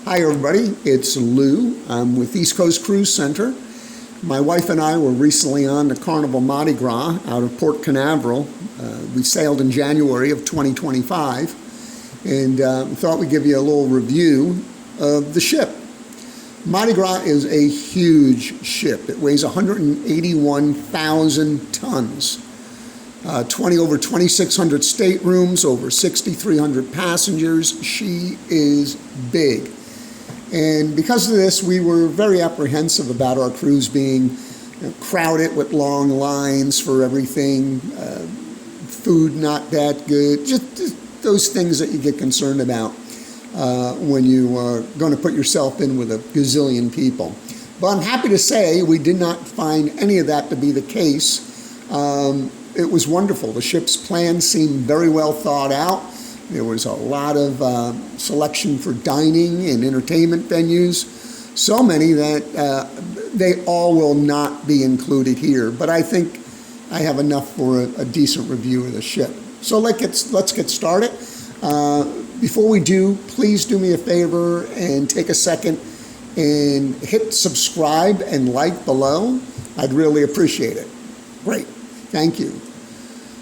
Hi everybody, it's Lou. I'm with East Coast Cruise Center. My wife and I were recently on the Carnival Mardi Gras out of Port Canaveral. We sailed in January of 2025 and thought we'd give you a little review of the ship. Mardi Gras is a huge ship. It weighs 181,000 tons. Over 2,600 staterooms, over 6,300 passengers. She is big. And because of this, we were very apprehensive about our cruise being crowded with long lines for everything, food not that good, just those things that you get concerned about when you are going to put yourself in with a gazillion people. But I'm happy to say we did not find any of that to be the case. It was wonderful. The ship's plan seemed very well thought out. There was a lot of selection for dining and entertainment venues, so many that they all will not be included here. But I think I have enough for a decent review of the ship. So let's get started. Before we do, please do me a favor and take a second and hit subscribe and like below. I'd really appreciate it. Great. Thank you.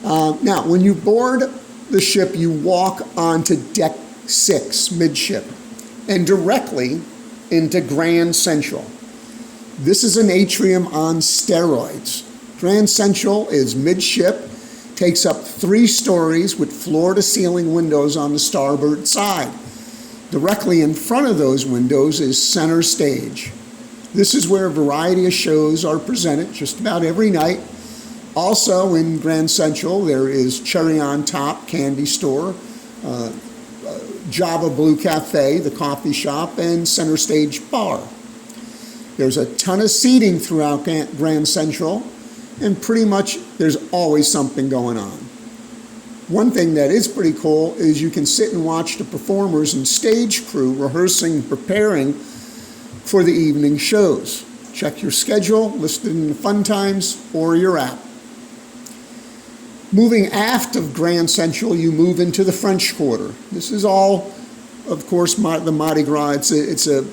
Now, when you board the ship, you walk onto deck 6, midship, and directly into Grand Central. This is an atrium on steroids. Grand Central is midship, takes up 3 stories with floor-to-ceiling windows on the starboard side. Directly in front of those windows is center stage. This is where a variety of shows are presented just about every night. Also in Grand Central, there is Cherry on Top Candy Store, Java Blue Cafe, the coffee shop, and Center Stage Bar. There's a ton of seating throughout Grand Central, and pretty much there's always something going on. One thing that is pretty cool is you can sit and watch the performers and stage crew rehearsing, preparing for the evening shows. Check your schedule listed in the fun times or your app. Moving aft of Grand Central, you move into the French Quarter. This is all, of course, the Mardi Gras. It's a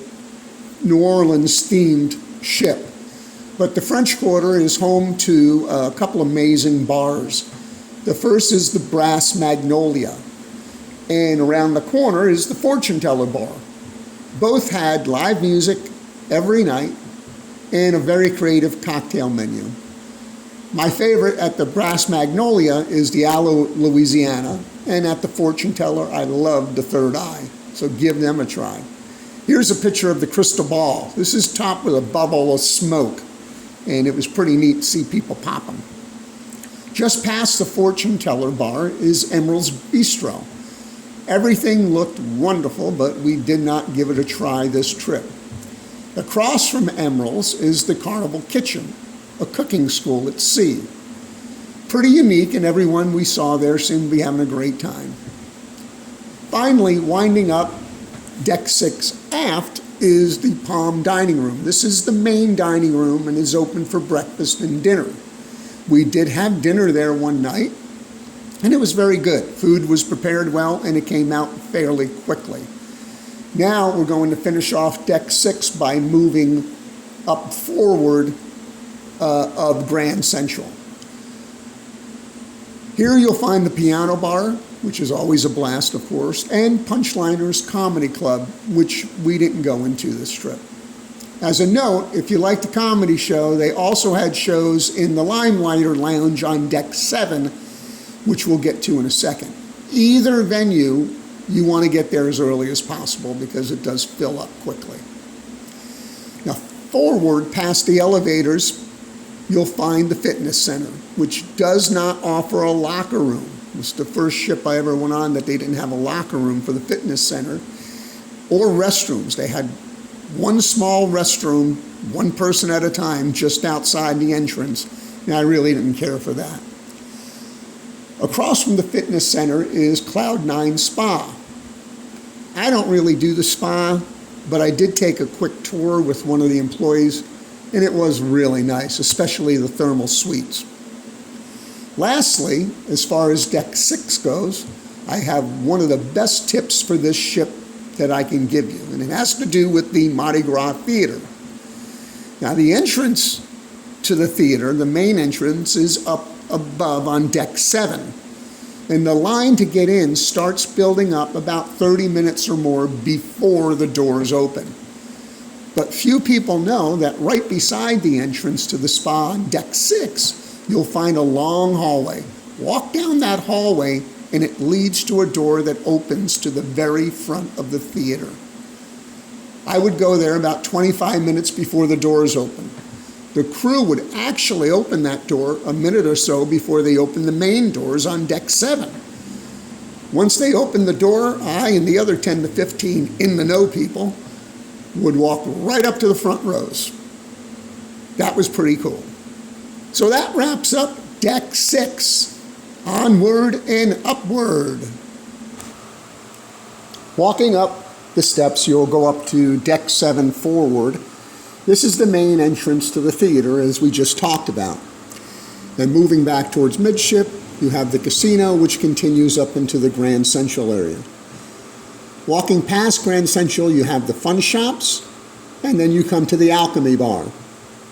New Orleans-themed ship. But the French Quarter is home to a couple amazing bars. The first is the Brass Magnolia, and around the corner is the Fortune Teller Bar. Both had live music every night and a very creative cocktail menu. My favorite at the Brass Magnolia is the Aloe Louisiana, and at the Fortune Teller, I love the Third Eye, so give them a try. Here's a picture of the Crystal Ball. This is topped with a bubble of smoke, and it was pretty neat to see people pop them. Just past the Fortune Teller Bar is Emerald's Bistro. Everything looked wonderful, but we did not give it a try this trip. Across from Emerald's is the Carnival Kitchen, a cooking school at sea. Pretty unique, and everyone we saw there seemed to be having a great time. Finally, winding up deck 6 aft is the Palm Dining Room. This is the main dining room and is open for breakfast and dinner. We did have dinner there one night, and it was very good. Food was prepared well, and it came out fairly quickly. Now we're going to finish off deck 6 by moving up forward of Grand Central. Here you'll find the piano bar, which is always a blast, of course, and Punchliner's Comedy Club, which we didn't go into this trip. As a note, if you like the comedy show, they also had shows in the Limelighter Lounge on deck 7, which we'll get to in a second. Either venue, you want to get there as early as possible because it does fill up quickly. Now, forward past the elevators, you'll find the fitness center, which does not offer a locker room. It's the first ship I ever went on that they didn't have a locker room for the fitness center or restrooms. They had one small restroom, one person at a time, just outside the entrance, and I really didn't care for that. Across from the fitness center is Cloud9 Spa. I don't really do the spa, but I did take a quick tour with one of the employees, and it was really nice, especially the thermal suites. Lastly, as far as deck 6 goes, I have one of the best tips for this ship that I can give you, and it has to do with the Mardi Gras Theater. Now, the entrance to the theater, the main entrance, is up above on deck 7. And the line to get in starts building up about 30 minutes or more before the doors open. But few people know that right beside the entrance to the spa on deck 6, you'll find a long hallway. Walk down that hallway and it leads to a door that opens to the very front of the theater. I would go there about 25 minutes before the doors open. The crew would actually open that door a minute or so before they opened the main doors on deck 7. Once they opened the door, I and the other 10 to 15 in-the-know people would walk right up to the front rows. That was pretty cool. So that wraps up deck 6. Onward and upward. Walking up the steps, you'll go up to deck 7 forward. This is the main entrance to the theater, as we just talked about. Then moving back towards midship, you have the casino, which continues up into the Grand Central area. Walking past Grand Central, you have the fun shops, and then you come to the Alchemy Bar.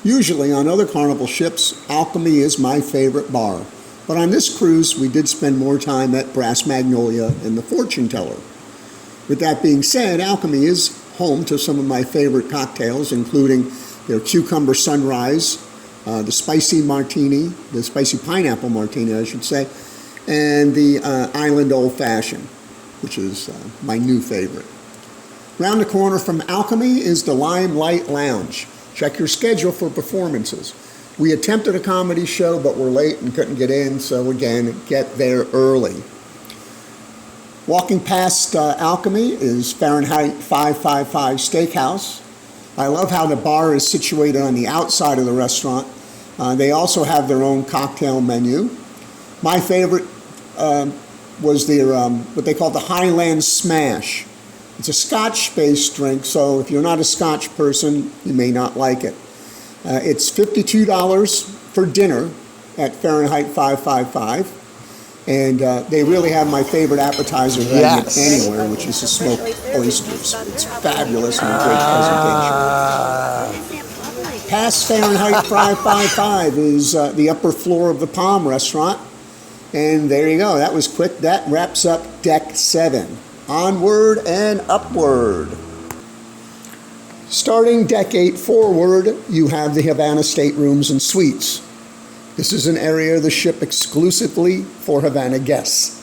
Usually on other Carnival ships, Alchemy is my favorite bar. But on this cruise, we did spend more time at Brass Magnolia and the Fortune Teller. With that being said, Alchemy is home to some of my favorite cocktails, including their Cucumber Sunrise, the Spicy Martini, the Spicy Pineapple Martini, I should say, and the Island Old Fashioned, which is my new favorite. Round the corner from Alchemy is the Limelight Lounge. Check your schedule for performances. We attempted a comedy show, but we're late and couldn't get in, so again, get there early. Walking past Alchemy is Fahrenheit 555 Steakhouse. I love how the bar is situated on the outside of the restaurant. They also have their own cocktail menu. My favorite was their what they call the Highland Smash. It's a Scotch-based drink, so if you're not a Scotch person, you may not like it. It's $52 for dinner at Fahrenheit 555. And they really have my favorite appetizer anywhere, which is the smoked oysters. It's fabulous and a great presentation. Past Fahrenheit 555 is the upper floor of the Palm Restaurant. And there you go. That was quick. That wraps up deck 7. Onward and upward. Starting deck 8 forward, you have the Havana staterooms and suites. This is an area of the ship exclusively for Havana guests.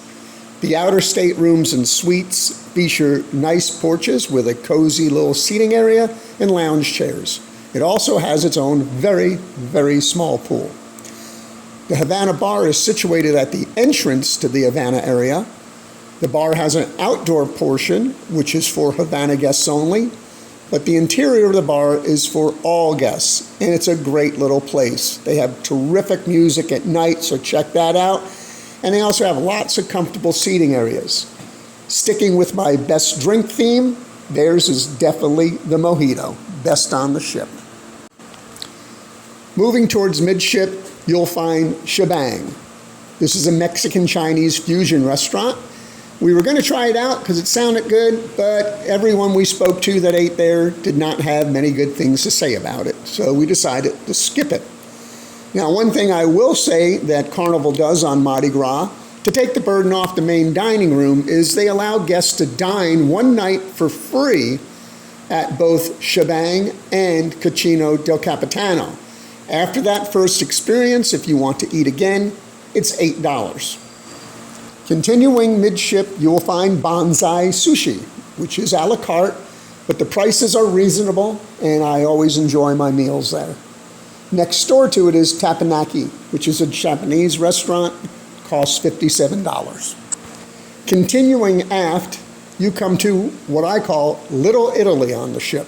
The outer staterooms and suites feature nice porches with a cozy little seating area and lounge chairs. It also has its own very, very small pool. The Havana bar is situated at the entrance to the Havana area. The bar has an outdoor portion, which is for Havana guests only, but the interior of the bar is for all guests, and it's a great little place. They have terrific music at night, so check that out. And they also have lots of comfortable seating areas. Sticking with my best drink theme, theirs is definitely the mojito, best on the ship. Moving towards midship, you'll find Shebang. This is a Mexican-Chinese fusion restaurant. We were going to try it out because it sounded good, but everyone we spoke to that ate there did not have many good things to say about it, so we decided to skip it. Now, one thing I will say that Carnival does on Mardi Gras to take the burden off the main dining room is they allow guests to dine one night for free at both Shebang and Cucina del Capitano. After that first experience, if you want to eat again, it's $8. Continuing midship, you will find Bonsai Sushi, which is a la carte, but the prices are reasonable, and I always enjoy my meals there. Next door to it is Tapanaki, which is a Japanese restaurant, costs $57. Continuing aft, you come to what I call Little Italy on the ship.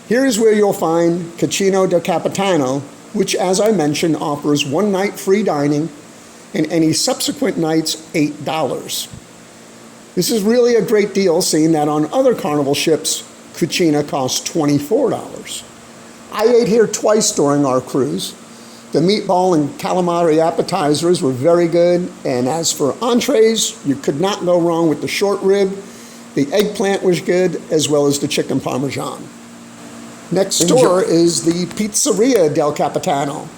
Here is where you'll find Cucina del Capitano, which, as I mentioned, offers one night free dining, and any subsequent nights, $8. This is really a great deal, seeing that on other Carnival ships, Cucina costs $24. I ate here twice during our cruise. The meatball and calamari appetizers were very good, and as for entrees, you could not go wrong with the short rib, The eggplant was good, as well as the chicken parmesan. Next door is the Pizzeria del Capitano.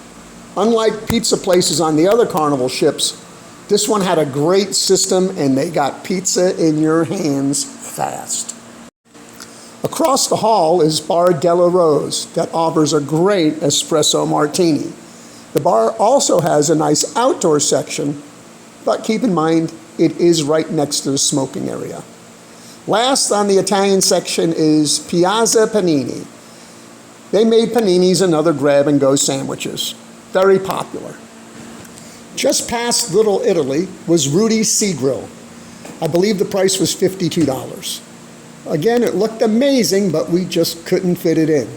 Unlike pizza places on the other Carnival ships, this one had a great system and they got pizza in your hands fast. Across the hall is Bar Della Rose that offers a great espresso martini. The bar also has a nice outdoor section, but keep in mind it is right next to the smoking area. Last on the Italian section is Piazza Panini. They made paninis and other grab-and-go sandwiches. Very popular. Just past Little Italy was Rudy's Sea Grill. I believe the price was $52. Again, it looked amazing, but we just couldn't fit it in.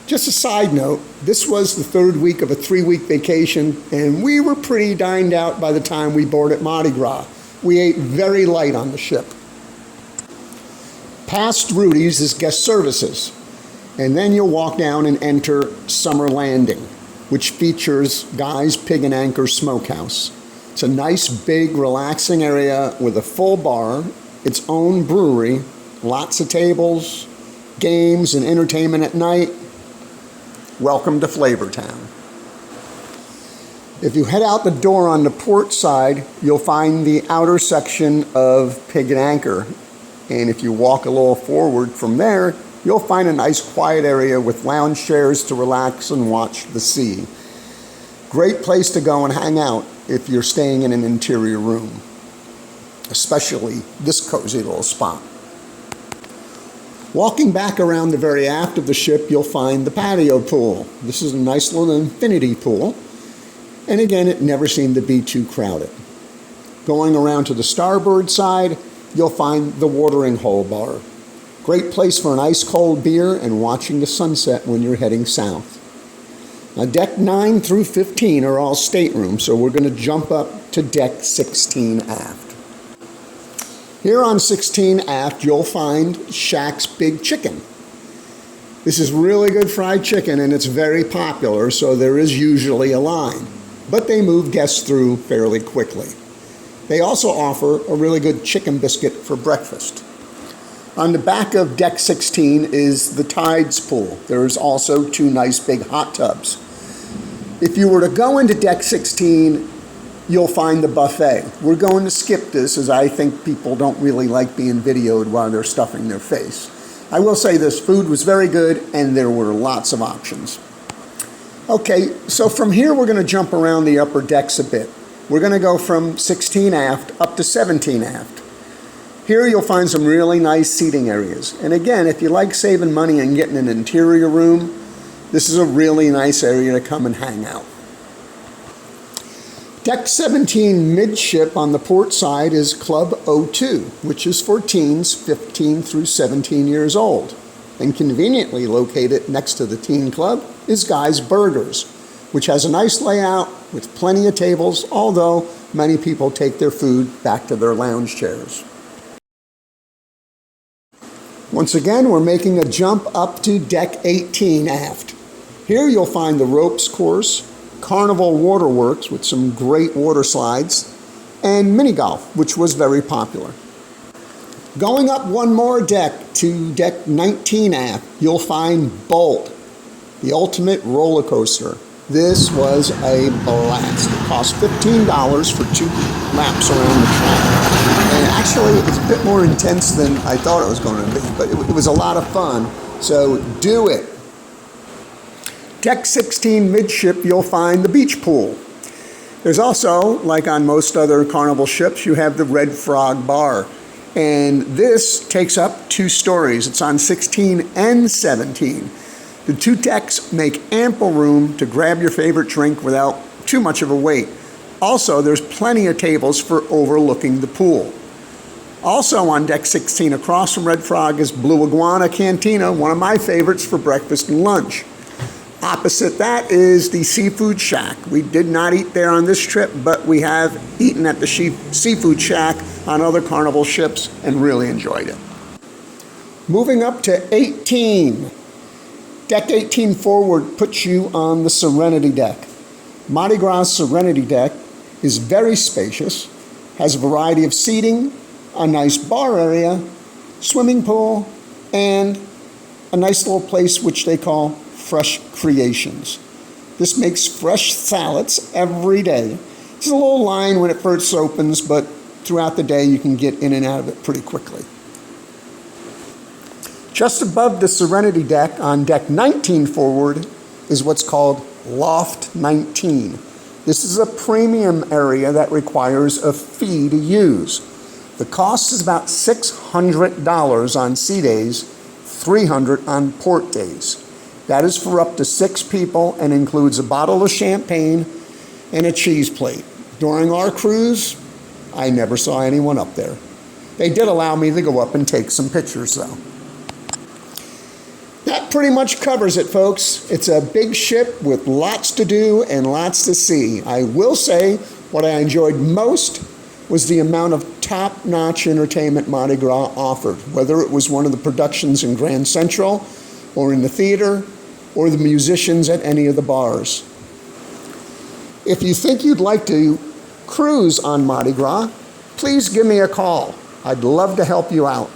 Just a side note, this was the third week of a 3-week vacation, and we were pretty dined out by the time we boarded Mardi Gras. We ate very light on the ship. Past Rudy's is guest services, and then you'll walk down and enter Summer Landing, which features Guy's Pig and Anchor Smokehouse. It's a nice, big, relaxing area with a full bar, its own brewery, lots of tables, games, and entertainment at night. Welcome to Flavor Town. If you head out the door on the port side, you'll find the outer section of Pig and Anchor. And if you walk a little forward from there, you'll find a nice quiet area with lounge chairs to relax and watch the sea. Great place to go and hang out if you're staying in an interior room, especially this cozy little spot. Walking back around the very aft of the ship, you'll find the patio pool. This is a nice little infinity pool. And again, it never seemed to be too crowded. Going around to the starboard side, you'll find the watering hole bar. Great place for an ice cold beer and watching the sunset when you're heading south. Now, deck 9 through 15 are all staterooms, so we're going to jump up to deck 16 aft. Here on 16 aft, you'll find Shaq's Big Chicken. This is really good fried chicken, and it's very popular, so there is usually a line. But they move guests through fairly quickly. They also offer a really good chicken biscuit for breakfast. On the back of deck 16 is the Tides pool. There's also 2 nice big hot tubs. If you were to go into deck 16, you'll find the buffet. We're going to skip this as I think people don't really like being videoed while they're stuffing their face. I will say this, food was very good and there were lots of options. Okay, so from here we're going to jump around the upper decks a bit. We're going to go from 16 aft up to 17 aft. Here you'll find some really nice seating areas. And again, if you like saving money and getting an interior room, this is a really nice area to come and hang out. Deck 17 midship on the port side is Club 02, which is for teens 15 through 17 years old. And conveniently located next to the teen club is Guy's Burgers, which has a nice layout with plenty of tables, although many people take their food back to their lounge chairs. Once again, we're making a jump up to deck 18 aft. Here you'll find the ropes course, Carnival Waterworks with some great water slides, and mini golf, which was very popular. Going up one more deck to deck 19 aft, you'll find Bolt, the ultimate roller coaster. This was a blast. It cost $15 for 2 laps around the track. And actually, it's a bit more intense than I thought it was going to be, but it was a lot of fun, so do it. Deck 16 midship, you'll find the beach pool. There's also, like on most other Carnival ships, you have the Red Frog Bar. And this takes up 2 stories. It's on 16 and 17. The 2 decks make ample room to grab your favorite drink without too much of a wait. Also, there's plenty of tables for overlooking the pool. Also on deck 16 across from Red Frog is Blue Iguana Cantina, one of my favorites for breakfast and lunch. Opposite that is the Seafood Shack. We did not eat there on this trip, but we have eaten at the Seafood Shack on other Carnival ships and really enjoyed it. Moving up to 18. Deck 18 forward puts you on the Serenity Deck. Mardi Gras Serenity Deck is very spacious, has a variety of seating, a nice bar area, swimming pool, and a nice little place which they call Fresh Creations. This makes fresh salads every day. It's a little line when it first opens, but throughout the day you can get in and out of it pretty quickly. Just above the Serenity deck, on deck 19 forward, is what's called Loft 19. This is a premium area that requires a fee to use. The cost is about $600 on sea days, $300 on port days. That is for up to 6 people and includes a bottle of champagne and a cheese plate. During our cruise, I never saw anyone up there. They did allow me to go up and take some pictures though. That pretty much covers it, folks. It's a big ship with lots to do and lots to see. I will say what I enjoyed most was the amount of top-notch entertainment Mardi Gras offered, whether it was one of the productions in Grand Central or in the theater or the musicians at any of the bars. If you think you'd like to cruise on Mardi Gras, please give me a call. I'd love to help you out.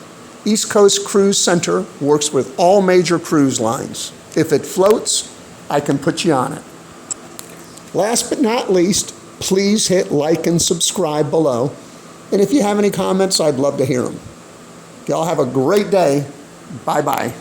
East Coast Cruise Center works with all major cruise lines. If it floats, I can put you on it. Last but not least, please hit like and subscribe below. And if you have any comments, I'd love to hear them. Y'all have a great day. Bye-bye.